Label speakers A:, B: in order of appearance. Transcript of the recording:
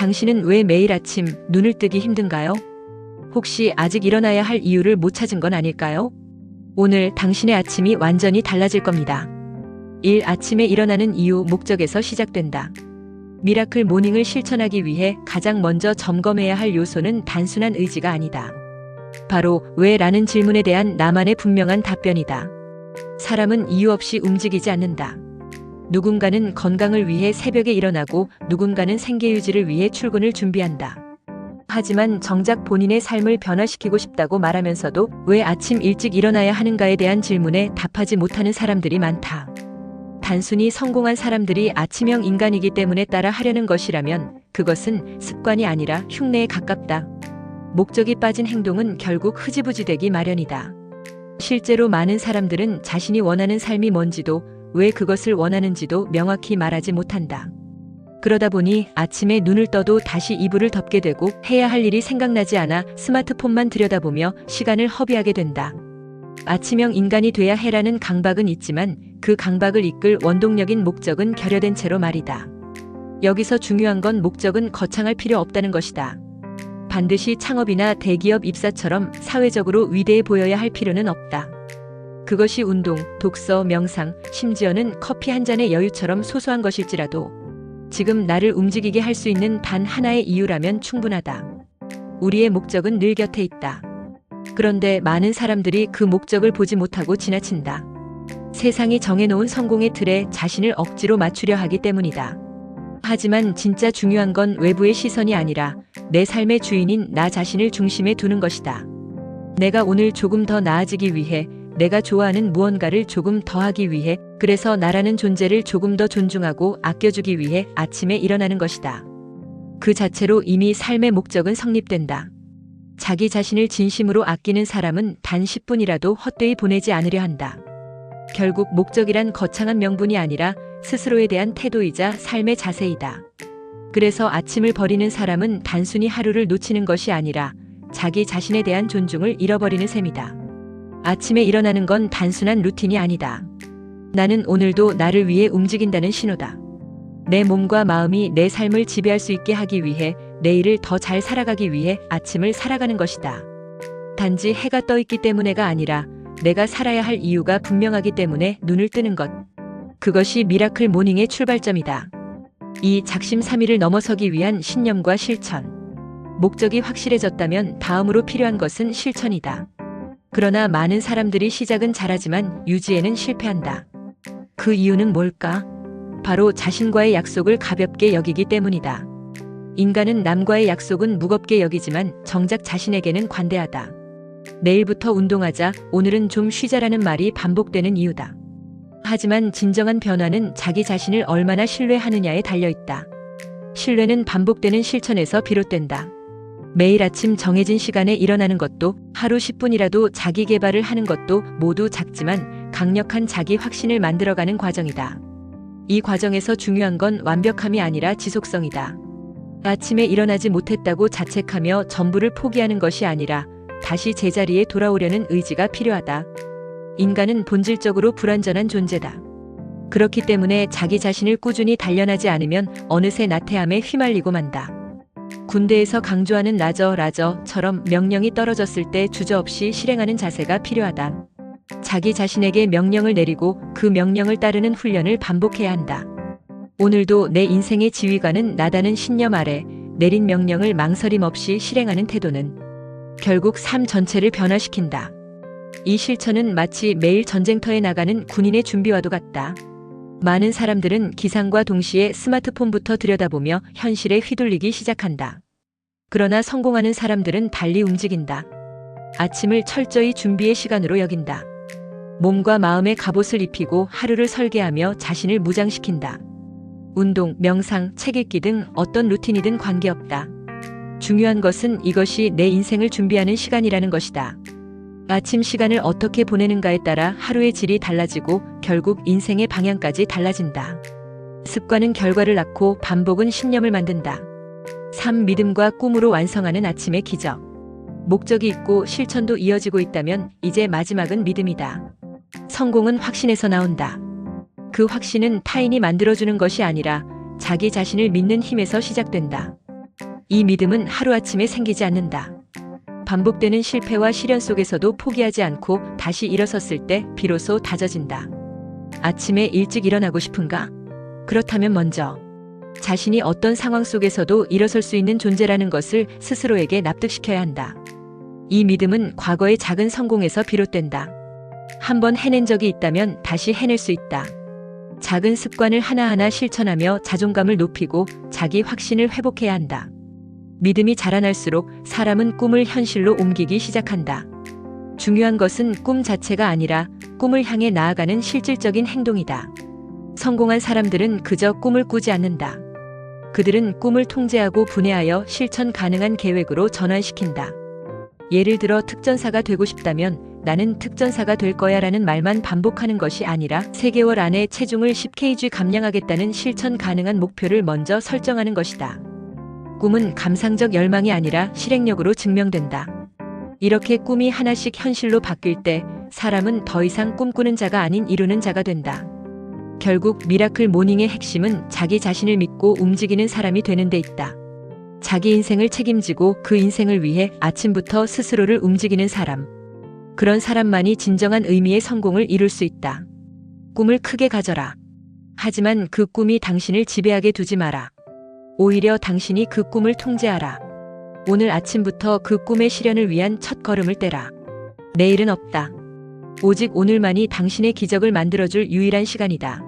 A: 당신은 왜 매일 아침 눈을 뜨기 힘든가요? 혹시 아직 일어나야 할 이유를 못 찾은 건 아닐까요? 오늘 당신의 아침이 완전히 달라질 겁니다. 1. 아침에 일어나는 이유 목적에서 시작된다. 미라클 모닝을 실천하기 위해 가장 먼저 점검해야 할 요소는 단순한 의지가 아니다. 바로 왜 라는 질문에 대한 나만의 분명한 답변이다. 사람은 이유 없이 움직이지 않는다. 누군가는 건강을 위해 새벽에 일어나고 누군가는 생계 유지를 위해 출근을 준비한다. 하지만 정작 본인의 삶을 변화시키고 싶다고 말하면서도 왜 아침 일찍 일어나야 하는가에 대한 질문에 답하지 못하는 사람들이 많다. 단순히 성공한 사람들이 아침형 인간이기 때문에 따라 하려는 것이라면 그것은 습관이 아니라 흉내에 가깝다. 목적이 빠진 행동은 결국 흐지부지 되기 마련이다. 실제로 많은 사람들은 자신이 원하는 삶이 뭔지도 왜 그것을 원하는지도 명확히 말하지 못한다. 그러다 보니 아침에 눈을 떠도 다시 이불을 덮게 되고 해야 할 일이 생각나지 않아 스마트폰만 들여다보며 시간을 허비하게 된다. 아침형 인간이 돼야 해라는 강박은 있지만 그 강박을 이끌 원동력인 목적은 결여된 채로 말이다. 여기서 중요한 건 목적은 거창할 필요 없다는 것이다. 반드시 창업이나 대기업 입사처럼 사회적으로 위대해 보여야 할 필요는 없다. 그것이 운동, 독서, 명상, 심지어는 커피 한 잔의 여유처럼 소소한 것일지라도 지금 나를 움직이게 할 수 있는 단 하나의 이유라면 충분하다. 우리의 목적은 늘 곁에 있다. 그런데 많은 사람들이 그 목적을 보지 못하고 지나친다. 세상이 정해놓은 성공의 틀에 자신을 억지로 맞추려 하기 때문이다. 하지만 진짜 중요한 건 외부의 시선이 아니라 내 삶의 주인인 나 자신을 중심에 두는 것이다. 내가 오늘 조금 더 나아지기 위해, 내가 좋아하는 무언가를 조금 더 하기 위해, 그래서 나라는 존재를 조금 더 존중하고 아껴주기 위해 아침에 일어나는 것이다. 그 자체로 이미 삶의 목적은 성립된다. 자기 자신을 진심으로 아끼는 사람은 단 10분이라도 헛되이 보내지 않으려 한다. 결국 목적이란 거창한 명분이 아니라 스스로에 대한 태도이자 삶의 자세이다. 그래서 아침을 버리는 사람은 단순히 하루를 놓치는 것이 아니라 자기 자신에 대한 존중을 잃어버리는 셈이다. 아침에 일어나는 건 단순한 루틴이 아니다. 나는 오늘도 나를 위해 움직인다는 신호다. 내 몸과 마음이 내 삶을 지배할 수 있게 하기 위해, 내일을 더 잘 살아가기 위해 아침을 살아가는 것이다. 단지 해가 떠 있기 때문에가 아니라 내가 살아야 할 이유가 분명하기 때문에 눈을 뜨는 것. 그것이 미라클 모닝의 출발점이다. 이 작심삼일을 넘어서기 위한 신념과 실천. 목적이 확실해졌다면 다음으로 필요한 것은 실천이다. 그러나 많은 사람들이 시작은 잘하지만 유지에는 실패한다. 그 이유는 뭘까? 바로 자신과의 약속을 가볍게 여기기 때문이다. 인간은 남과의 약속은 무겁게 여기지만 정작 자신에게는 관대하다. 내일부터 운동하자, 오늘은 좀 쉬자라는 말이 반복되는 이유다. 하지만 진정한 변화는 자기 자신을 얼마나 신뢰하느냐에 달려있다. 신뢰는 반복되는 실천에서 비롯된다. 매일 아침 정해진 시간에 일어나는 것도, 하루 10분이라도 자기 개발을 하는 것도 모두 작지만 강력한 자기 확신을 만들어가는 과정이다. 이 과정에서 중요한 건 완벽함이 아니라 지속성이다. 아침에 일어나지 못했다고 자책하며 전부를 포기하는 것이 아니라 다시 제자리에 돌아오려는 의지가 필요하다. 인간은 본질적으로 불완전한 존재다. 그렇기 때문에 자기 자신을 꾸준히 단련하지 않으면 어느새 나태함에 휘말리고 만다. 군대에서 강조하는 라저처럼 명령이 떨어졌을 때 주저없이 실행하는 자세가 필요하다. 자기 자신에게 명령을 내리고 그 명령을 따르는 훈련을 반복해야 한다. 오늘도 내 인생의 지휘관은 나다는 신념 아래 내린 명령을 망설임 없이 실행하는 태도는 결국 삶 전체를 변화시킨다. 이 실천은 마치 매일 전쟁터에 나가는 군인의 준비와도 같다. 많은 사람들은 기상과 동시에 스마트폰부터 들여다보며 현실에 휘둘리기 시작한다. 그러나 성공하는 사람들은 달리 움직인다. 아침을 철저히 준비의 시간으로 여긴다. 몸과 마음의 갑옷을 입히고 하루를 설계하며 자신을 무장시킨다. 운동, 명상, 책 읽기 등 어떤 루틴이든 관계없다. 중요한 것은 이것이 내 인생을 준비하는 시간이라는 것이다. 아침 시간을 어떻게 보내는가에 따라 하루의 질이 달라지고 결국 인생의 방향까지 달라진다. 습관은 결과를 낳고 반복은 신념을 만든다. 삶 믿음과 꿈으로 완성하는 아침의 기적. 목적이 있고 실천도 이어지고 있다면 이제 마지막은 믿음이다. 성공은 확신에서 나온다. 그 확신은 타인이 만들어주는 것이 아니라 자기 자신을 믿는 힘에서 시작된다. 이 믿음은 하루아침에 생기지 않는다. 반복되는 실패와 시련 속에서도 포기하지 않고 다시 일어섰을 때 비로소 다져진다. 아침에 일찍 일어나고 싶은가? 그렇다면 먼저 자신이 어떤 상황 속에서도 일어설 수 있는 존재라는 것을 스스로에게 납득시켜야 한다. 이 믿음은 과거의 작은 성공에서 비롯된다. 한번 해낸 적이 있다면 다시 해낼 수 있다. 작은 습관을 하나하나 실천하며 자존감을 높이고 자기 확신을 회복해야 한다. 믿음이 자라날수록 사람은 꿈을 현실로 옮기기 시작한다. 중요한 것은 꿈 자체가 아니라 꿈을 향해 나아가는 실질적인 행동이다. 성공한 사람들은 그저 꿈을 꾸지 않는다. 그들은 꿈을 통제하고 분해하여 실천 가능한 계획으로 전환시킨다. 예를 들어 특전사가 되고 싶다면 나는 특전사가 될 거야 라는 말만 반복하는 것이 아니라 3개월 안에 체중을 10kg 감량하겠다는 실천 가능한 목표를 먼저 설정하는 것이다. 꿈은 감상적 열망이 아니라 실행력으로 증명된다. 이렇게 꿈이 하나씩 현실로 바뀔 때 사람은 더 이상 꿈꾸는 자가 아닌 이루는 자가 된다. 결국 미라클 모닝의 핵심은 자기 자신을 믿고 움직이는 사람이 되는 데 있다. 자기 인생을 책임지고 그 인생을 위해 아침부터 스스로를 움직이는 사람. 그런 사람만이 진정한 의미의 성공을 이룰 수 있다. 꿈을 크게 가져라. 하지만 그 꿈이 당신을 지배하게 두지 마라. 오히려 당신이 그 꿈을 통제하라. 오늘 아침부터 그 꿈의 실현을 위한 첫 걸음을 떼라. 내일은 없다. 오직 오늘만이 당신의 기적을 만들어줄 유일한 시간이다.